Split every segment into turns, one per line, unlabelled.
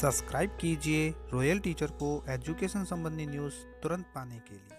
Subscribe कीजिए royal teacher को education संबंधी न्यूज़ तुरंत पाने के लिए।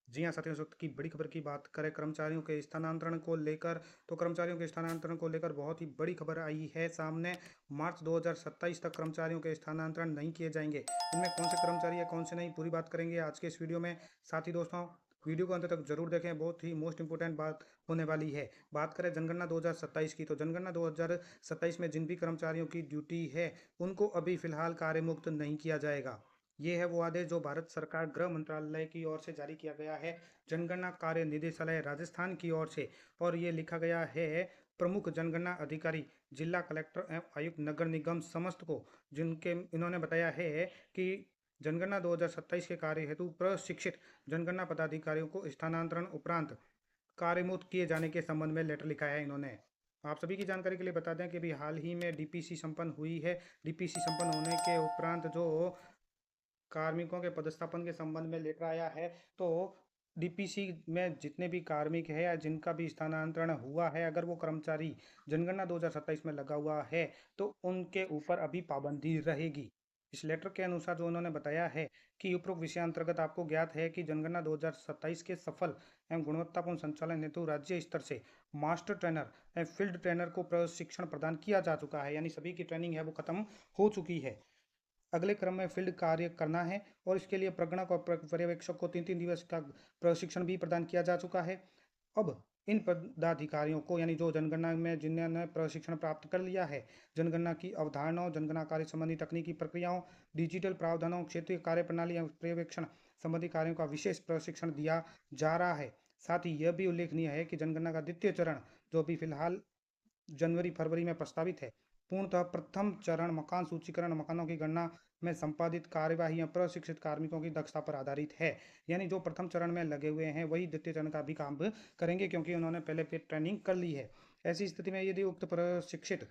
जी हाँ साथियों, इस वक्त की बड़ी खबर की बात करें कर्मचारियों के स्थानांतरण को लेकर, तो कर्मचारियों के स्थानांतरण को लेकर बहुत ही बड़ी खबर आई है सामने। मार्च 2027 तक कर्मचारियों के स्थानांतरण नहीं किए जाएंगे। इनमें कौन से कर्मचारी है, कौन से नहीं, पूरी बात करेंगे आज के इस वीडियो में। साथ ही दोस्तों, वीडियो को अंत तक जरूर देखें, बहुत ही मोस्ट इंपोर्टेंट बात होने वाली है। बात करें जनगणना 2027 की, तो जनगणना 2027 में जिन भी कर्मचारियों की ड्यूटी है उनको अभी फिलहाल कार्य मुक्त नहीं किया जाएगा। ये है वो आदेश जो भारत सरकार गृह मंत्रालय की ओर से जारी किया गया है, जनगणना कार्य निदेशालय राजस्थान की ओर से। और ये लिखा गया है प्रमुख जनगणना अधिकारी, जिला कलेक्टर एवं आयुक्त नगर निगम समस्त को, जिनके इन्होंने बताया है कि जनगणना 2027 के कार्य हेतु प्रशिक्षित जनगणना पदाधिकारियों को स्थानांतरण उपरांत कार्यमुक्त किए जाने के संबंध में लेटर लिखा है इन्होंने। आप सभी की जानकारी के लिए बता दें कि अभी हाल ही में डीपीसी संपन्न हुई है। डीपीसी संपन्न होने के उपरांत जो कार्मिकों के पदस्थापन के संबंध में लेकर आया है, तो डीपीसी में जितने भी कार्मिक है या जिनका भी स्थानांतरण हुआ है, अगर वो कर्मचारी जनगणना 2027 में लगा हुआ है तो उनके ऊपर अभी पाबंदी रहेगी। इस लेटर के अनुसार जो उन्होंने बताया है कि उपरोक्त विषय अंतर्गत आपको ज्ञात है कि जनगणना 2027 के सफल एवं गुणवत्तापूर्ण संचालन हेतु राज्य स्तर से मास्टर ट्रेनर एवं फील्ड ट्रेनर को प्रशिक्षण प्रदान किया जा चुका है, यानी सभी की ट्रेनिंग है वो खत्म हो चुकी है। अगले क्रम में फील्ड कार्य करना है और इसके लिए प्रगणक और पर्यवेक्षक को 3-3 दिवस का प्रशिक्षण भी प्रदान किया जा चुका है। अब इन पदाधिकारियों को, यानी जो जनगणना में जिन्होंने प्रशिक्षण प्राप्त कर लिया है, जनगणना की अवधारणाओं, जनगणना कार्य संबंधी तकनीकी प्रक्रियाओं, डिजिटल प्रावधानों, क्षेत्रीय कार्य प्रणाली एवं पर्यवेक्षण संबंधी कार्यों का विशेष प्रशिक्षण दिया जा रहा है। साथ ही यह भी उल्लेखनीय है कि जनगणना का द्वितीय चरण, जो अभी फिलहाल जनवरी फरवरी में प्रस्तावित है, पूर्णतः प्रथम चरण मकान सूचीकरण, मकानों की गणना में संपादित कार्यवाही प्रशिक्षित कार्मिकों की दक्षता पर आधारित है। यानी जो प्रथम चरण में लगे हुए हैं वही द्वितीय चरण का भी काम करेंगे, क्योंकि उन्होंने पहले फिर ट्रेनिंग कर ली है। ऐसी स्थिति में यदि उक्त प्रशिक्षित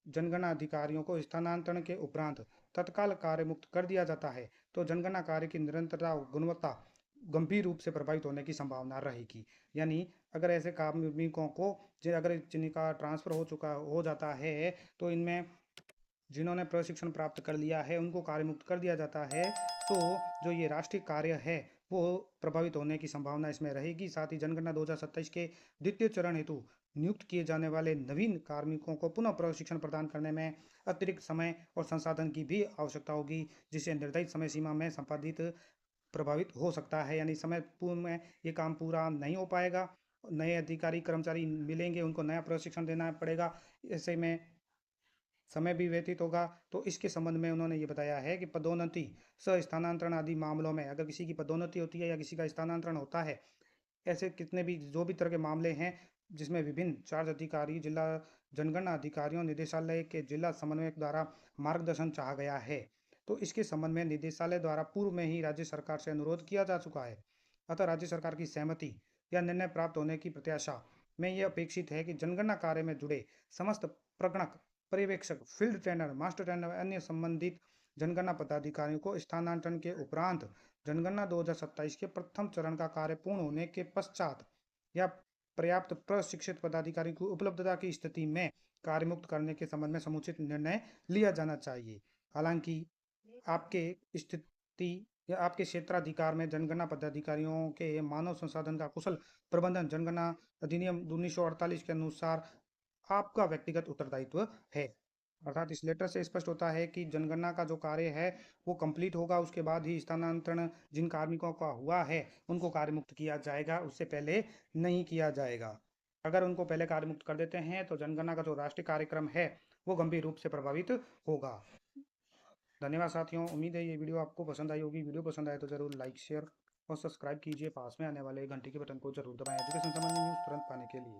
जनगणना अधिकारियों को स्थानांतरण के उपरांत तत्काल कार्य मुक्त कर दिया जाता है तो जनगणना कार्य की निरंतरता और गुणवत्ता गंभीर रूप से प्रभावित होने की संभावना रहेगी। यानी अगर ऐसे कार्मिकों को, अगर जिनका ट्रांसफर हो चुका हो जाता है, तो इनमें जिन्होंने प्रशिक्षण प्राप्त कर लिया है उनको कार्य मुक्त कर दिया जाता है, तो जो ये राष्ट्रीय कार्य है वो प्रभावित होने की संभावना इसमें रहेगी। साथ ही जनगणना 2027 के द्वितीय चरण हेतु नियुक्त किए जाने वाले नवीन कार्मिकों को पुनः प्रशिक्षण प्रदान करने में अतिरिक्त समय और संसाधन की भी आवश्यकता होगी, जिसे निर्धारित समय सीमा में संपादित प्रभावित हो सकता है। यानी समय पूर्व में ये काम पूरा नहीं हो पाएगा, नए अधिकारी कर्मचारी मिलेंगे, उनको नया प्रशिक्षण देना पड़ेगा, ऐसे में समय भी व्यतीत होगा। तो इसके संबंध में उन्होंने ये बताया है कि पदोन्नति, स्थानांतरण आदि मामलों में अगर किसी की पदोन्नति होती है या किसी का स्थानांतरण होता है, ऐसे कितने भी जो भी तरह के मामले हैं जिसमें विभिन्न चार्ज अधिकारी, जिला जनगणना अधिकारियों, निदेशालय के जिला समन्वयक द्वारा मार्गदर्शन चाहा गया है, तो इसके संबंध में निदेशालय द्वारा पूर्व में ही राज्य सरकार से अनुरोध किया जा चुका है। अतः राज्य सरकार की सहमति या निर्णय प्राप्त होने की प्रत्याशा में यह अपेक्षित है कि जनगणना कार्य में जुड़े समस्त प्रगणक, पर्यवेक्षक, फील्ड ट्रेनर, मास्टर ट्रेनर, अन्य संबंधित जनगणना पदाधिकारियों को स्थानांतरण के उपरांत जनगणना 2027 के प्रथम चरण का कार्य पूर्ण होने के पश्चात या पर्याप्त प्रशिक्षित पदाधिकारी की उपलब्धता की स्थिति में कार्य मुक्त करने के संबंध में समुचित निर्णय लिया जाना चाहिए। हालांकि आपके स्थिति या आपके क्षेत्राधिकार में जनगणना पदाधिकारियों के मानव संसाधन का कुशल प्रबंधन जनगणना अधिनियम 1948 के अनुसार आपका व्यक्तिगत उत्तरदायित्व है। अर्थात इस लेटर से स्पष्ट होता है कि जनगणना का जो कार्य है वो कंप्लीट होगा, उसके बाद ही स्थानांतरण जिन कार्मिकों का हुआ है उनको कार्य मुक्त किया जाएगा, उससे पहले नहीं किया जाएगा। अगर उनको पहले कार्य मुक्त कर देते हैं तो जनगणना का जो राष्ट्रीय कार्यक्रम है वो गंभीर रूप से प्रभावित होगा। धन्यवाद साथियों, उम्मीद है ये वीडियो आपको पसंद आई होगी। वीडियो पसंद आए तो जरूर लाइक, शेयर और सब्सक्राइब कीजिए। पास में आने वाले घंटे के बटन को जरूर दबाएं एजुकेशन संबंधी न्यूज़ तुरंत पाने के लिए।